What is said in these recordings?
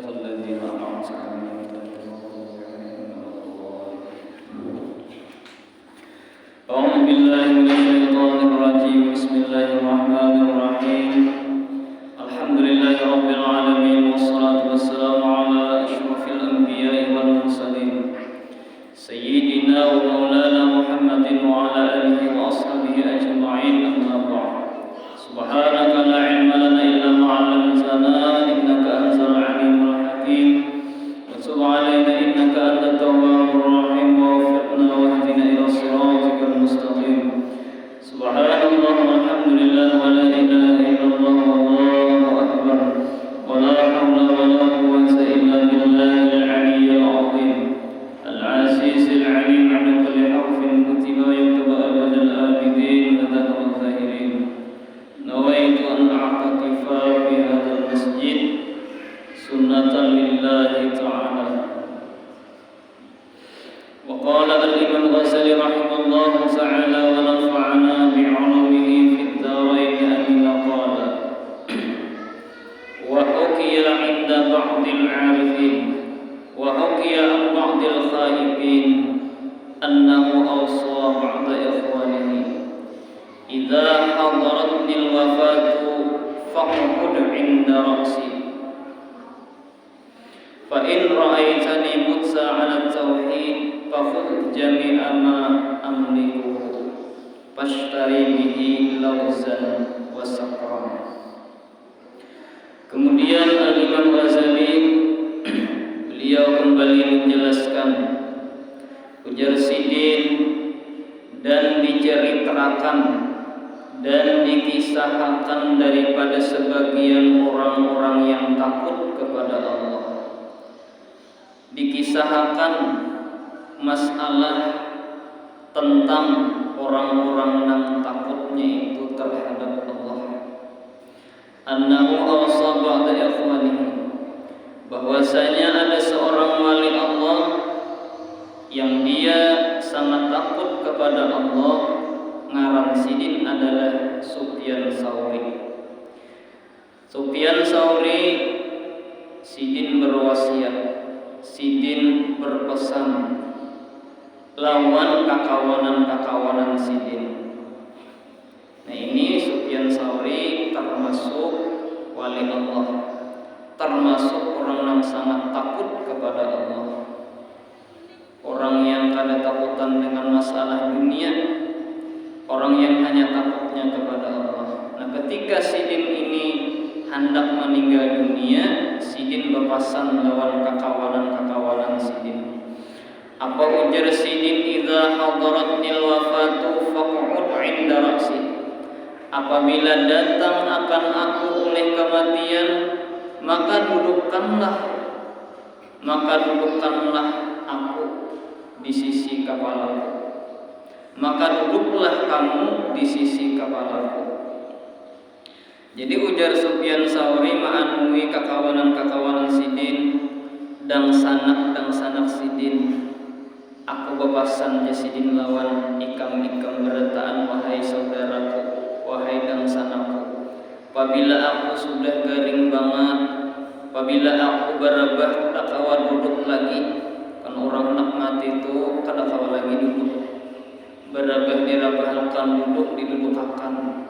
الذين أنعمت عليهم غير المغضوب عليهم ولا الضالين. أعوذ بالله من الشيطان الرجيم. بسم الله الرحمن الرحيم. الحمد لله رب العالمين والصلاة والسلام على أشرف الأنبياء والمرسلين سيدنا ومولانا محمد وعلى آله وأصحابه أجمعين. أما بعد. سبحانك لا علم لنا إلا ما علمتنا إنك أنت العليم الحكيم وتب علينا إنك أنت التواب الرحيم ووفقنا واهدنا إلى صراطك المستقيم. سبحان الله والحمد لله ولا إله إلا الله والله أكبر ولا حول ولا قوة إلا بالله العلي العظيم العزيز العليم على كل حرف كتب ويكتب أبد الآبدين وذهب الظاهرين. نويت أن أعتكف في هذا المسجد سنة لله تعالى. وقال الإمام الغزالي رحمه الله تعالى ونفعنا بعلومه في الدارين أمين قال: وحكي عند بعض العارفين وحكي عن بعض الخائبين أنه أوصى بعض إخوانه: إذا حضرتني الوفاة فاقعد عند رأسي، فإن رأيتني مت على التوحيد فخذ جميع ما أملكه فاشتري به لوزا وسقرا. Kemudian Al-Imam Ghazali beliau kembali menjelaskan, ujar Sidin, dan diceritakan dan dikisahkan daripada sebagian orang-orang yang takut kepada Allah. Dikisahkan masalah tentang orang-orang yang takutnya itu terhadap Allah. Annahu awsa ba'da ikhwanihi, bahwasanya ada seorang wali Allah yang dia sangat takut kepada Allah. Ngaran Sidin adalah Sufyan Tsauri. Sufyan Tsauri, Sidin berwasiat, Sidin berpesan lawan kakawanan-kakawanan Sidin. Nah, ini Sufyan Tsauri termasuk wali Allah, termasuk orang yang sangat takut kepada Allah, orang yang kada takutan dengan masalah dunia, orang yang hanya takutnya kepada Allah. Nah, ketika Sidin ini hendak meninggal dunia, Sidin berpesan lawan kakawanan-kakawanan Sidin. Apa ujar Sidin? Idza hadaratnil wafatu faq'ud 'inda ra'si. Apabila datang akan aku oleh kematian, maka dudukkanlah aku di sisi kepalaku. Maka duduklah kamu di sisi kepalaku. Jadi ujar Sufyan Tsauri ma'anui kakawanan-kakawanan Sidin dan sanak Sidin. Aku bebasan Sidin lawan ikam-ikam berataan, wahai saudaraku, wahai dan sanakku. Apabila aku sudah garing banget, apabila aku berabah tak kawa duduk lagi. Kan orang nak mati itu kada kawa lagi duduk. Berabah dirabahkan, duduk didudukakan,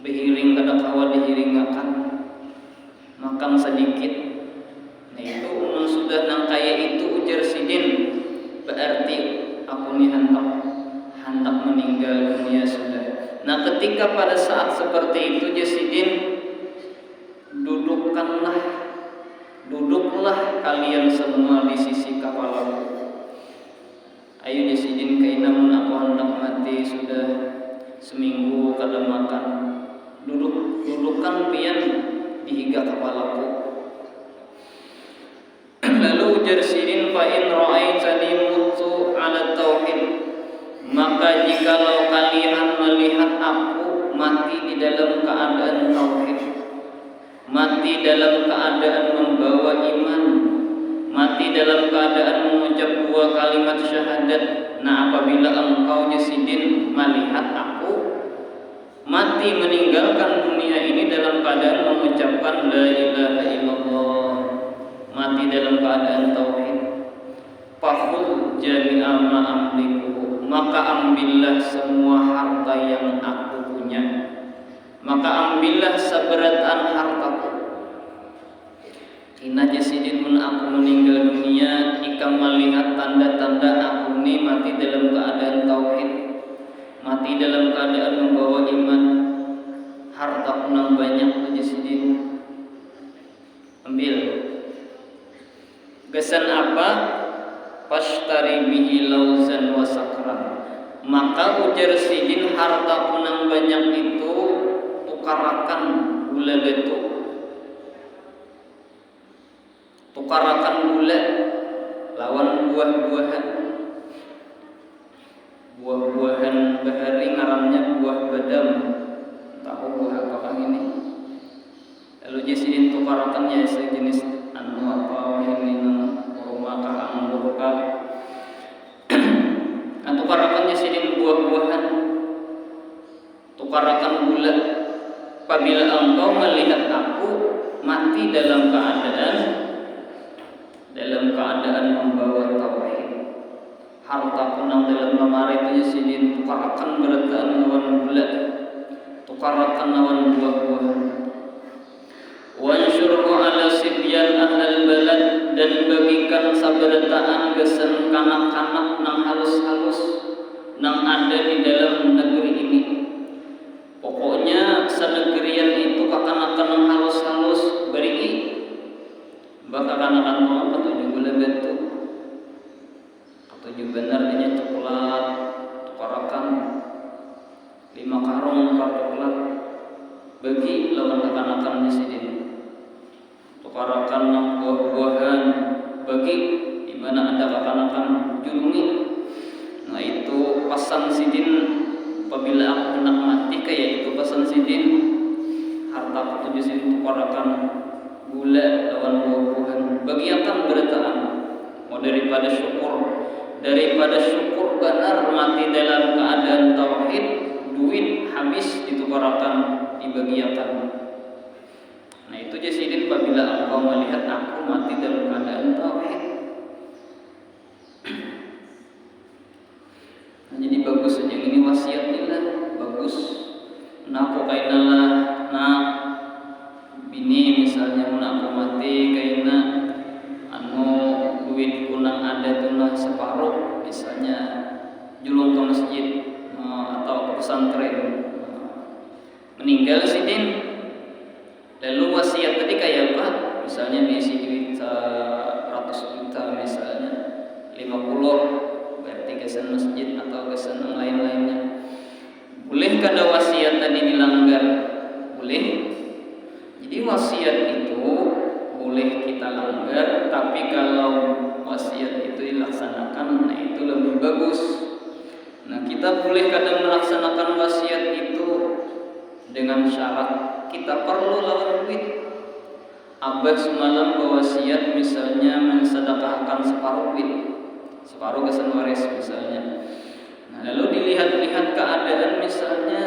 berhiring kada kawa dihiringakan, makan sedikit. Nah, itu umum sudah nang kaya itu ujar Sidin, berarti aku ni hendak meninggal dunia sudah. Nah, ketika pada saat seperti itu Sidin, duduklah kalian semua di sisi kepalaku. Ayo Sidin, kainamun aku hendak mati sudah seminggu kada makan. Dudukkan pian di higa kepalaku. Lalu ujar Sidin, fa in ra'aitani mutu 'ala tauhid, maka jikalau kalian melihat aku mati di dalam keadaan tauhid, mati dalam keadaan membawa iman, mati dalam keadaan mengucap dua kalimat syahadat. Nah, apabila engkau Sidin melihat aku mati meninggalkan dunia ini dalam keadaan mengucapkan la ilaha illallah, keadaan tauhid. Fakhudh jami'a ma amliku, maka ambillah semua harta yang aku punya. Maka ambillah seberatan hartaku. Kina jasidin mun aku meninggal dunia, ikam melihat tanda-tanda aku ini mati dalam keadaan tauhid, mati dalam keadaan membawa iman. Harta punang banyak jasidin, ambil. Gesan apa? Pashtari bihi lauzan wa sakran. Maka ujar sidin harta punang banyak itu tukarakan gula batu, tukarakan gula lawan buah-buahan. Buah-buahan bahari ngarannya buah badam. Tahu buah apakah ini? Lalu jasidin tukarakannya sejenis anu apa ini maka anggur kah? Tukarakannya jasidin buah-buahan, tukarakan gula. Apabila engkau melihat aku mati dalam keadaan membawa tauhid, harta punang dalam lemari itu jasidin tukarakan berataan lawan gula, tukarakan lawan buah-buahan. Wansyurhu ala sibyan ahlal balad, dan bagikan sabarataan gesen kanak-kanak nang halus-halus nang ada di dalam negeri ini. Pokoknya sanegerian itu kakanakan nang halus-halus beri bakakanakan mau apa tujuh gula batu atau juga benarnya coklat tukarakan 5 karung coklat bagi lawan kakanakan jasidin. Tukarakan buah-buahan bagi di mana ada kakanakan julungi. Nah itu pesan sidin apabila aku hendak mati kayak itu pesan sidin. Harta itu sidin tukarakan gula lawan buah-buahan bagi akan berataan. Mau daripada syukur benar mati dalam keadaan tauhid, duit habis ditukarakan dibagiakan. Nah itu jasidin apabila engkau melihat aku mati dalam keadaan tauhid. Nah, jadi bagus saja ini wasiatnya lah, bagus. Nah aku kainalah nak bini misalnya mun aku mati kaina anu duit kunang ada tunah separuh misalnya julung ke masjid atau ke pesantren. Meninggal sidin. Lalu wasiat tadi kayak apa? Misalnya mengisi duit 100 juta misalnya 50 berarti kesan masjid atau kesan lain-lainnya. Boleh kada wasiat tadi dilanggar? Boleh. Jadi wasiat itu boleh kita langgar, tapi kalau wasiat itu dilaksanakan, nah itu lebih bagus. Nah kita boleh kadang melaksanakan wasiat itu dengan syarat kita perlu lawan duit. Abah semalam berwasiat misalnya mensedekahkan separuh duit, separuh kesan waris misalnya. Nah, lalu dilihat-lihat keadaan misalnya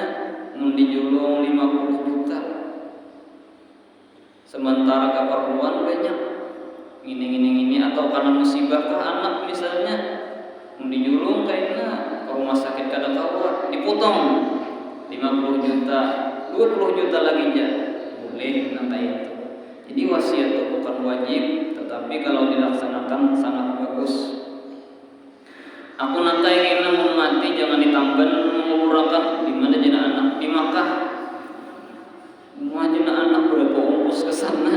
dijulung 50 juta, sementara keperluan banyak ini atau karena musibah ke anak misalnya dijulung kayaknya ke rumah sakit kada kawat dipotong 50 juta 20 juta lagi ya boleh nanti itu. Jadi wasiat itu bukan wajib, tetapi kalau dilaksanakan sangat bagus. Aku nanti ingin mau mati jangan ditamban mengurangkan di mana jina anak di Makkah. Mau jina anak berapa ongkos ke sana.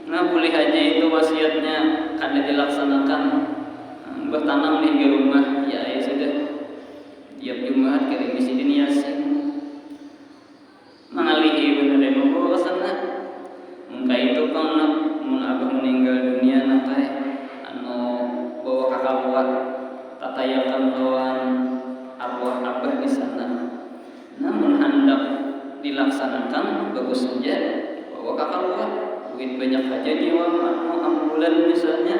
Nah boleh aja itu wasiatnya kada dilaksanakan. Bertanam di rumah ya sudah. Tiap Jumat kirim isi yasin. Mengalihi bener mau ke sana. Mungkin itu kan mun abah meninggal dunia nanti anu bawa kakak buat tatayakan lawan arwah abah di sana. Namun hendak dilaksanakan bagus saja bawa kakak buat duit banyak aja nyewa ambulan misalnya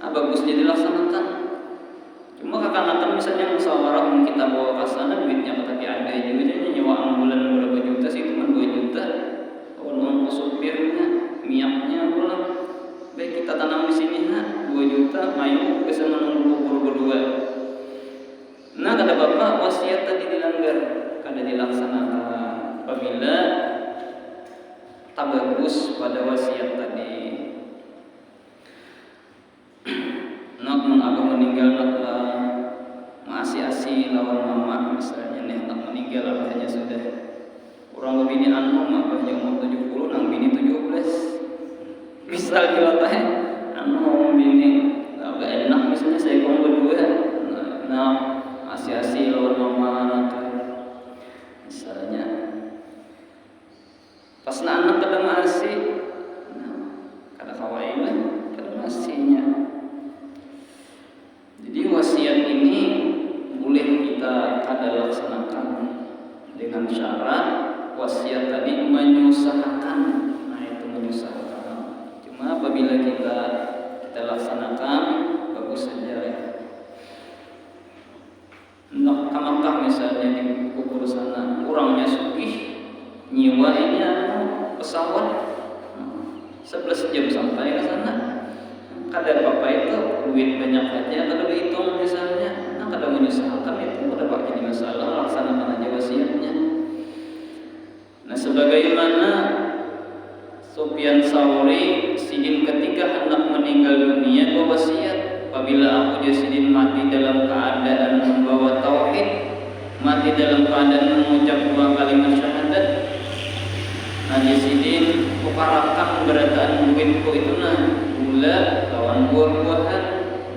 bagus jadi dilaksanakan. Cuma kakak misalnya musyawarah kita bawa ke sana duitnya tapi ada juga nyewa ambulan berapa juta sih cuma 2 juta. Kalau ongkos supirnya, minyaknya pula baik kita tanam di sini bagus pada wasiat tadi. Nak abang meninggal naklah masih lawan mama misalnya nih, nak meninggal abahnya sudah orang bini anu abahnya umur 70 nang bini 17 misal dilatih anu bini agak enak misalnya saya kurang berdua nah masih lawan mama naklah misalnya pas anak kada masih kada kawain lah kada masihnya. Jadi wasiat ini boleh kita kada laksanakan dengan syarat wasiat tadi menyusahakan. Nah itu menyusahakan. Cuma apabila kita laksanakan bagus saja ya. Nak ke Makkah misalnya di kubur sana orangnya sugih nyiwainya pesawat 11 jam sampai ke sana. Kada apa-apa itu duit banyak aja kada berhitung misalnya, nah kada menyusahkan itu kada pak jadi masalah, laksanakan aja wasiatnya. Nah sebagaimana Sufyan Tsauri sidin ketika hendak meninggal dunia berwasiat, apabila aku jasidin mati dalam keadaan membawa tauhid, mati dalam keadaan mengucap 2 kalimat syahadat, nah jasidin keparakan berataan duitku itu nah gula lawan buah-buahan,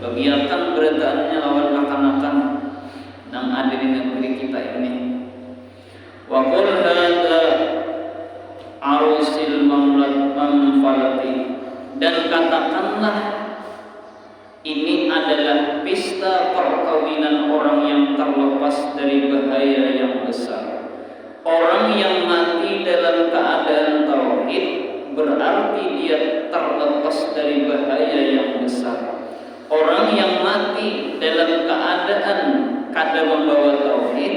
bagiakan berataannya lawan kekanakan yang ada di negeri kita ini. Wa qul hadza arusil mamfalati, dan katakanlah ini adalah pesta perkawinan orang yang terlepas dari bahaya yang besar. Orang yang mati dalam keadaan tauhid berarti dia terlepas dari bahaya yang besar. Orang yang mati dalam keadaan kada membawa tauhid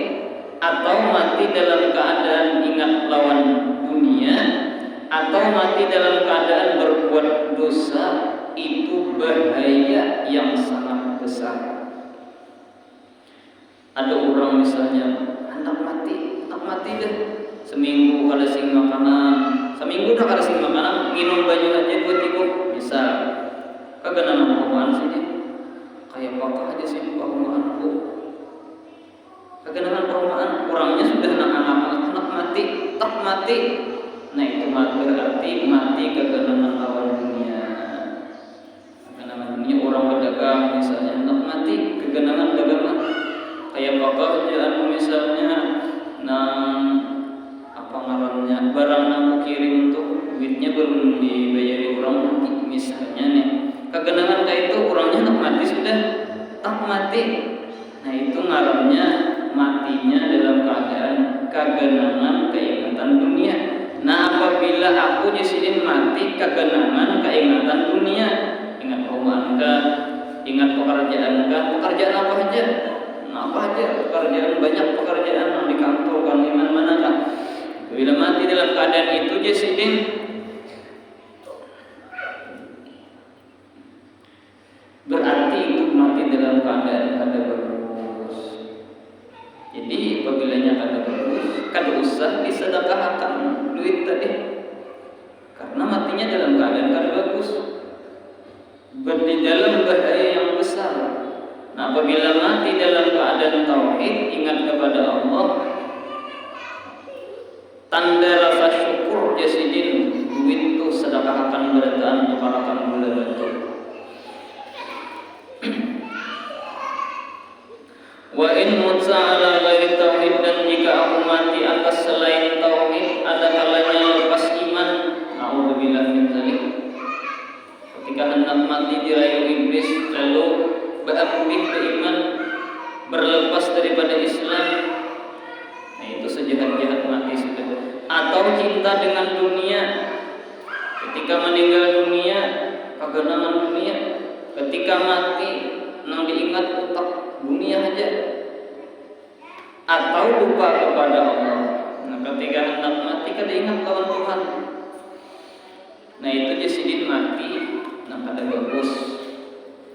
atau mati dalam keadaan ingat lawan dunia atau mati dalam keadaan berbuat dosa, itu bahaya yang sangat besar. Ada orang misalnya anak mati deh seminggu kada sing makanan, seminggu dah kada sing makanan, minum banyu aja 2 tiga bisa. Kagak nama perumahan sini kayak bakal aja sih perumahanku. Kagak nama perumahan orangnya sudah anak mati, tak mati. Nah itu berarti mati kagak nama lawan dunia. Kagak nama dunia orang berdagang misalnya anak mati kagak nama dagangan. Kayak bakal aja misalnya apa ngarannya barang aku kirim tuh duitnya belum dibayari orang mati misalnya nih kegenangan kayak itu orangnya tak mati sudah tak mati. Nah itu ngarannya matinya dalam keadaan kegenangan keingatan dunia. Nah apabila aku jasidin mati kegenangan keingatan dunia, ingat perumahan kah, ingat pekerjaan kah, pekerjaan apa aja? Apa aja pekerjaan, banyak pekerjaan yang di kantor kan di mana-mana kan. Bila mati dalam keadaan itu jasidin berarti itu mati dalam keadaan kada bagus. Jadi apabila kada bagus, kada usah disedekahkan duit tadi. Karena matinya dalam keadaan kada bagus. Berarti dalam bahaya yang besar. Nah, apabila mati dalam keadaan tauhid, ingat kepada Allah, tanda rasa syukur jasidin duit itu sedekah akan berataan tukarakan gula batu. Wa in mutsa ala ghairi tauhid, dan jika aku mati atas selain tauhid, ada kalanya lepas iman. Nauzubillah min dzalik. Ketika hendak mati dirayu iblis lalu berambil beriman, berlepas daripada Islam, nah itu sejahat-jahat mati sudah. Atau cinta dengan dunia, ketika meninggal dunia kegenangan dunia, ketika mati nang diingat utak dunia aja, atau lupa kepada Allah. Nah ketika hendak mati kada ingat lawan Tuhan, nah itu jasidin mati nah kada bagus.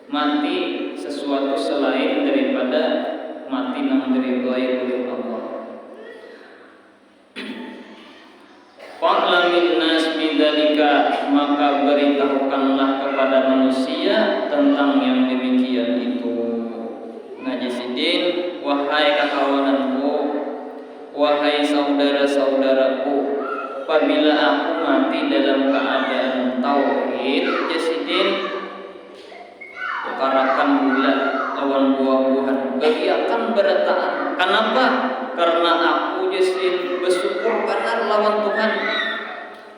Mati sesuatu selain daripada mati nang diridhoi oleh Allah. Fa'lamin nas maka beritahukanlah kepada manusia tentang yang demikian itu. Ngaji sidin, wahai kakawananku, wahai saudara-saudaraku, apabila aku mati dalam keadaan tauhid, jasidin, tukarakan gula lawan buah-buahan, bagiakan berataan. Kenapa? Karena aku jasidin bersyukur benar lawan Tuhan.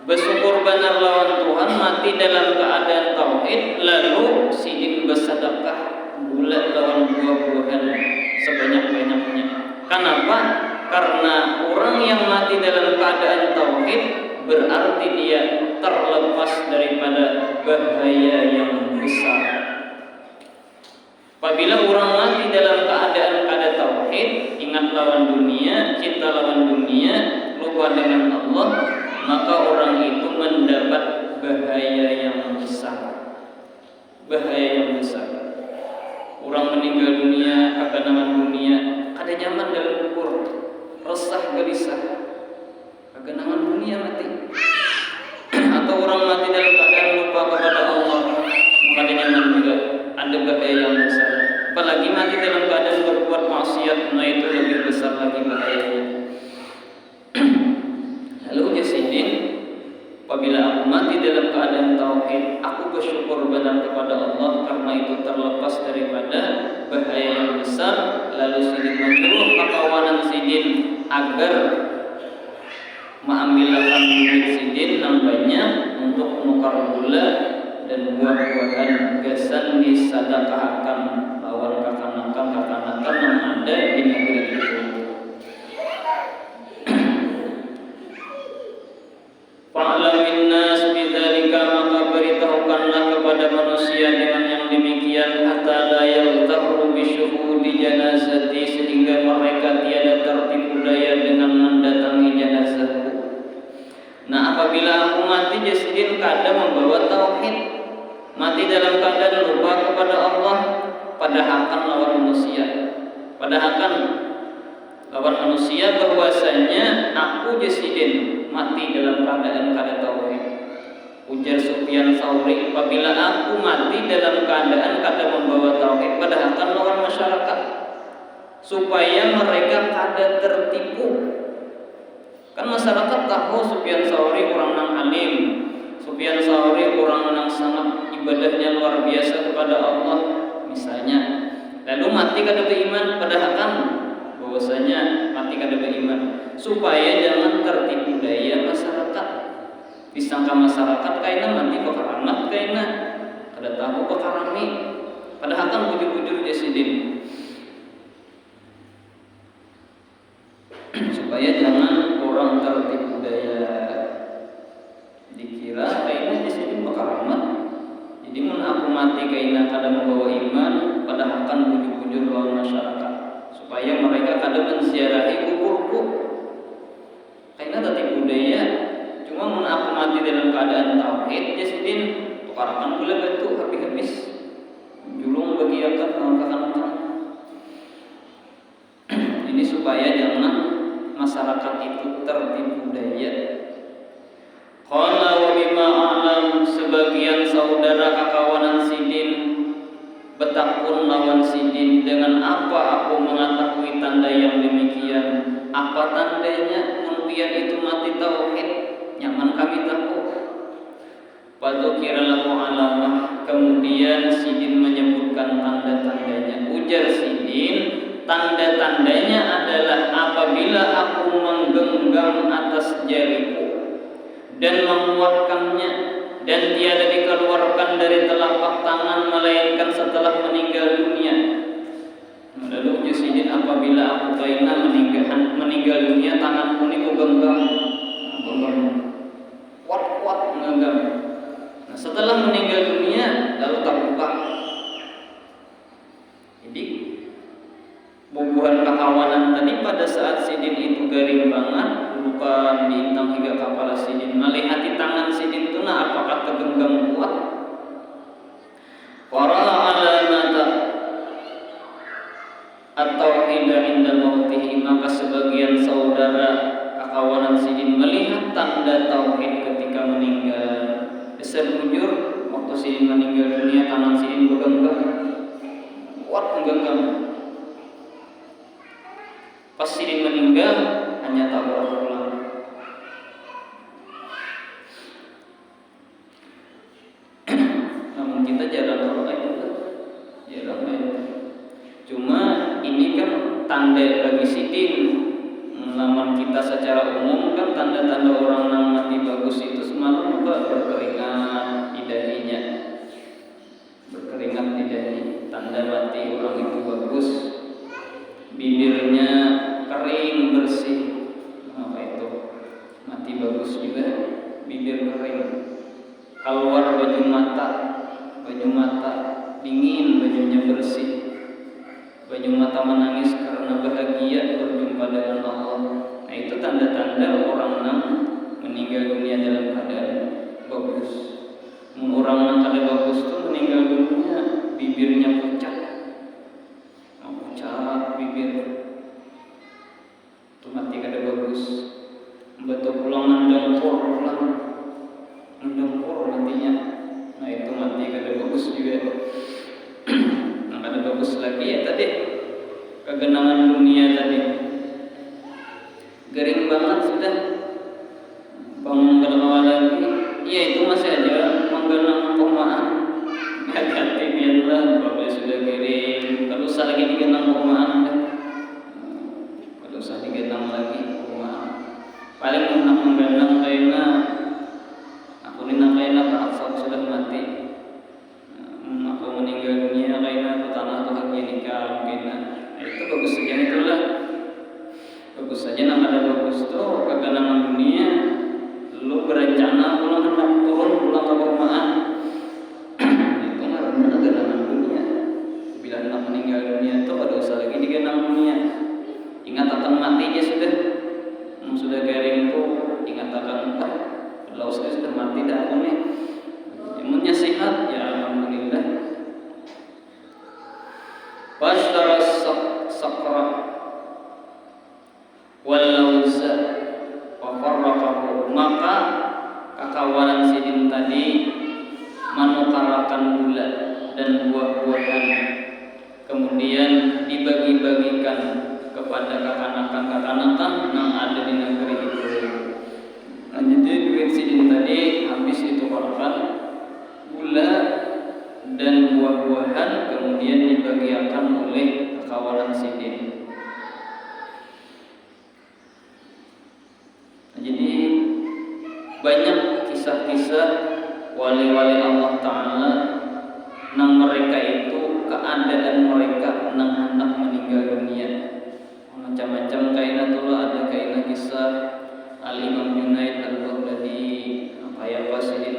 Bersyukur benar lawan Tuhan, mati dalam keadaan tauhid, lalu sidin bersedekah gula lawan buah-buahan sebanyak-banyaknya. Kenapa? Karena orang yang mati dalam keadaan tauhid berarti dia terlepas daripada bahaya yang besar. Apabila orang mati dalam keadaan tauhid, ingat lawan dunia, cinta lawan dunia, lupa dengan Allah, maka orang itu mendapat bahaya yang besar. Bahaya yang besar. Orang meninggal dunia, keganangan dunia, kada nyaman dalam kubur, resah gelisah, keganangan dunia mati. Atau orang mati dalam keadaan lupa kepada Allah, maka dia nyaman juga, ada bahaya yang besar. Apalagi mati dalam keadaan berbuat maksiat, nah itu lebih besar lagi bahayanya. Lalu jasidin, apabila aku mati dalam keadaan tauhid, aku bersyukur benar kepada Allah karena itu terlepas daripada bahaya yang besar. Lalu sidin menyuruh kawan sidin agar mengambilkan duit sidin nambahnya untuk menukar gula dan buah-buahan gasan disedekahkan lawan kakanakan yang ada di negeri itu. Fa'lamin nas bidzalika, maka beritahukanlah kepada manusia dengan yang demikian, hatta la yaltaru bi syuhudi janazati, sehingga mereka tiada tertipu daya dengan mendatangi jenazahku. Nah, apabila aku mati jasidin kada membawa tauhid, mati dalam keadaan lupa kepada Allah, padahalkan lawan manusia. Padahalkan lawan manusia bahwasanya aku jasidin mati dalam keadaan kada tauhid. Ujar Sufyan Tsauri, apabila aku mati dalam keadaan kada membawa tauhid, padahalkan lawan masyarakat supaya mereka kada tertipu. Kan masyarakat tahu Sufyan Tsauri orang nang alim, Sufyan Tsauri orang nang sangat ibadahnya luar biasa kepada Allah misalnya. Lalu mati kada beriman, padahalkan bahwasanya mati kada beriman, supaya jangan tertipu daya masyarakat. Disangka masyarakat kaina mati pekaramat kaina kada tahu pekarami, padahal kan bujur-bujur jasidin. Supaya jangan orang tertipu daya, dikira kaina jasidin pekaramat. Jadi mun aku mati kaina kada membawa iman, padahal kan bujur-bujur lawan masyarakat supaya mereka kada menziarahi kuburku. Kaina tertipu daya. Cuma mun aku mati dalam keadaan tauhid, jasidin tukarakan gula batu habis-habis, julung bagiakan langkah-langkah. Ini supaya jangan masyarakat itu tertipu daya. Qala wa bima a'lam, sebagian saudara kakawanan sidin betakun lawan sidin, dengan apa aku mengetahui tanda yang demikian? Apa tandanya kemudian itu mati tauhid? Nyaman kami tahu. Wadukira lahu alamah, kemudian sidin menyebutkan tanda-tandanya. Ujar sidin, tanda-tandanya adalah apabila aku menggenggam atas jariku dan menguatkannya, dan tiada dikeluarkan dari telapak tangan melainkan setelah meninggal dunia. Lalu jasidin, apabila aku kaina meninggal dunia, tanganku ini ku genggam kuat-kuat menggenggam. Nah, setelah meninggal dunia lalu tak buka. Jadi bubuhan kakawanan tadi pada saat sidin itu garing banget, bukan diintang hingga kepala sidin, melihat di tangan sidin itu nah apakah tergenggam kuat. Wara'a alamata atau inda mautihi, maka sebagian saudara kakawanan sidin melihat tanda tauhid ketika meninggal. besar bujur waktu Sidin meninggal dunia, tangan Sidin bergenggam kuat menggenggam. Pas Sidin meninggal hanya tabrak pulang. Namun kita jarang tahu itu, jarang itu. Cuma ini kan tanda bagi Sidin. Laman kita secara umum kan tanda-tanda orang yang mati bagus itu semalam apa berkeringat di dahinya, berkeringat di dahi, tanda mati orang itu bagus. Bibirnya kering bersih, apa itu mati bagus juga, bibir kering. Keluar baju mata dingin, bajunya bersih, baju mata menangis karena bahagia berjumpa dengan Allah. Nah itu tanda-tanda orang yang meninggal dunia dalam keadaan bagus. Orang yang keadaan bagus itu meninggal dunia bibirnya pucat, bibir itu mati keadaan bagus. Betul pulang mendengkur matinya. Nah itu mati keadaan bagus juga. Nah keadaan bagus lagi ya tadi kegenangan dunia tadi, gering banget sudah bangun berdoa lagi, ya itu masih aja menggenang komaan. Hati-hati biarlah kalau sudah gering, kalau usah lagi digenang komaan, kalau usah digenang lagi komaan. Paling enak menggenang karena aku kaina beraksa sudah mati, aku meninggal dunia karena aku tanah tuh haki nikah mungkin. Itu bagus saja, itulah bagus saja. Nama ada bagus tuh kegenangan dunia. Lu berencana pulang hendak turun pulang ke perumahan, itu ngaruhnya kegenangan dunia. Bila hendak meninggal dunia tuh ada usah lagi digenang dunia. Ingat akan matinya sudah garing tuh ingat akan kalau sudah mati dah aku nih. Imunnya sehat ya alhamdulillah. Washtara sakra walauza wa farraqahu, maka kakawanan Sidin tadi menukarakan gula dan buah-buahan, kemudian dibagi-bagikan kepada kakanakan yang ada di negeri itu. Nah, jadi duit Sidin tadi habis ditukarkan gula dan buah-buahan, kemudian dibagikan oleh kawanan Sidin. Nah, jadi banyak kisah-kisah wali-wali Allah Ta'ala nang mereka itu keadaan mereka nang hendak meninggal dunia. Macam-macam kaina tuh ada kaina kisah Al-Imam Junaid Al-Baghdadi, kayak Sidin